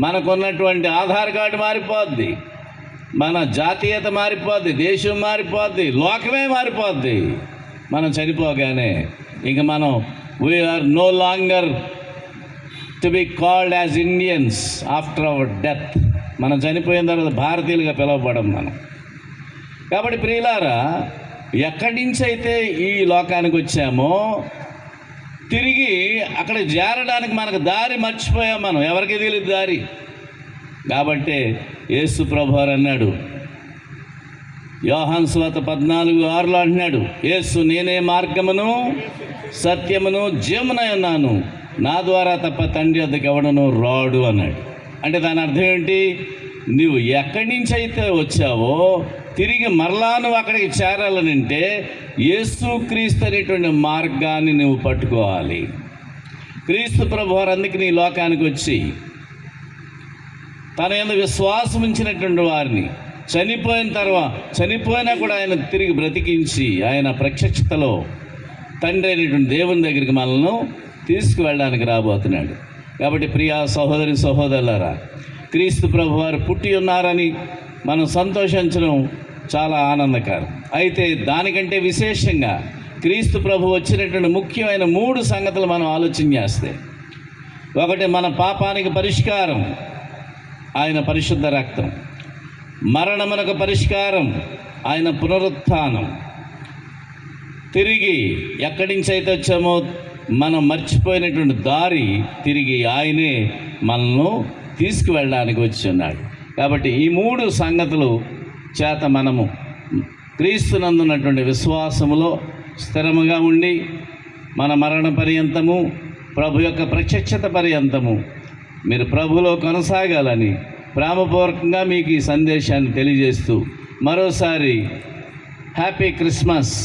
మనకున్నటువంటి ఆధార్ కార్డు మారిపోద్ది, మన జాతీయత మారిపోద్ది, దేశం మారిపోద్ది, లోకమే మారిపోద్ది. మనం చనిపోగానే ఇంక మనం we are no longer to be called as Indians after our death. మనం చనిపోయిన తర్వాత భారతీయులుగా పిలువబడం మనం. కాబట్టి ప్రియులారా, ఎక్కడి నుంచి అయితే ఈ లోకానికి వచ్చామో తిరిగి అక్కడ చేరడానికి మనకు దారి మర్చిపోయాం మనం. ఎవరికి తెలియదు దారి. కాబట్టి యేసు ప్రభువారు అన్నాడు, యోహాను సువార్త 14:6 అంటున్నాడు, యేసు నేనే మార్గమును సత్యమును జీవమునై ఉన్నాను, నా ద్వారా తప్ప తండ్రి వద్దకు ఎవడను రాడు అన్నాడు. అంటే దాని అర్థం ఏంటి? నువ్వు ఎక్కడి నుంచి అయితే వచ్చావో తిరిగి మరలా నువ్వు అక్కడికి చేరాలనంటే యేసుక్రీస్తు అనేటువంటి మార్గాన్ని నువ్వు పట్టుకోవాలి. క్రీస్తు ప్రభువారు అందుకు నీ లోకానికి వచ్చి తన యందు విశ్వాసం ఉంచినటువంటి వారిని చనిపోయినా కూడా ఆయన తిరిగి బ్రతికించి ఆయన ప్రత్యక్షతలో తండ్రి అయినటువంటి దేవుని దగ్గరికి మనల్ని తీసుకువెళ్ళడానికి రాబోతున్నాడు. కాబట్టి ప్రియా సహోదరి సహోదరులారా, క్రీస్తు ప్రభువారు పుట్టి ఉన్నారని మనం సంతోషించడం చాలా ఆనందకరం. అయితే దానికంటే విశేషంగా క్రీస్తు ప్రభు వచ్చినటువంటి ముఖ్యమైన 3 సంగతులు మనం ఆలోచన చేస్తే, ఒకటి మన పాపానికి పరిష్కారం ఆయన పరిశుద్ధ రక్తం, మరణమునకు పరిష్కారం ఆయన పునరుత్థానం, తిరిగి ఎక్కడి నుంచి అయితే వచ్చామో మనం మర్చిపోయినటువంటి దారి తిరిగి ఆయనే మనల్ని తీసుకువెళ్ళడానికి వచ్చి ఉన్నాడు. కాబట్టి ఈ 3 సంగతులు చేత మనము క్రీస్తునందున్నటువంటి విశ్వాసములో స్థిరముగా ఉండి మన మరణ పర్యంతము ప్రభు యొక్క ప్రత్యక్షత పర్యంతము మీరు ప్రభులో కొనసాగాలని ప్రేమపూర్వకంగా మీకు ఈ సందేశాన్ని తెలియజేస్తూ మరోసారి హ్యాపీ క్రిస్మస్.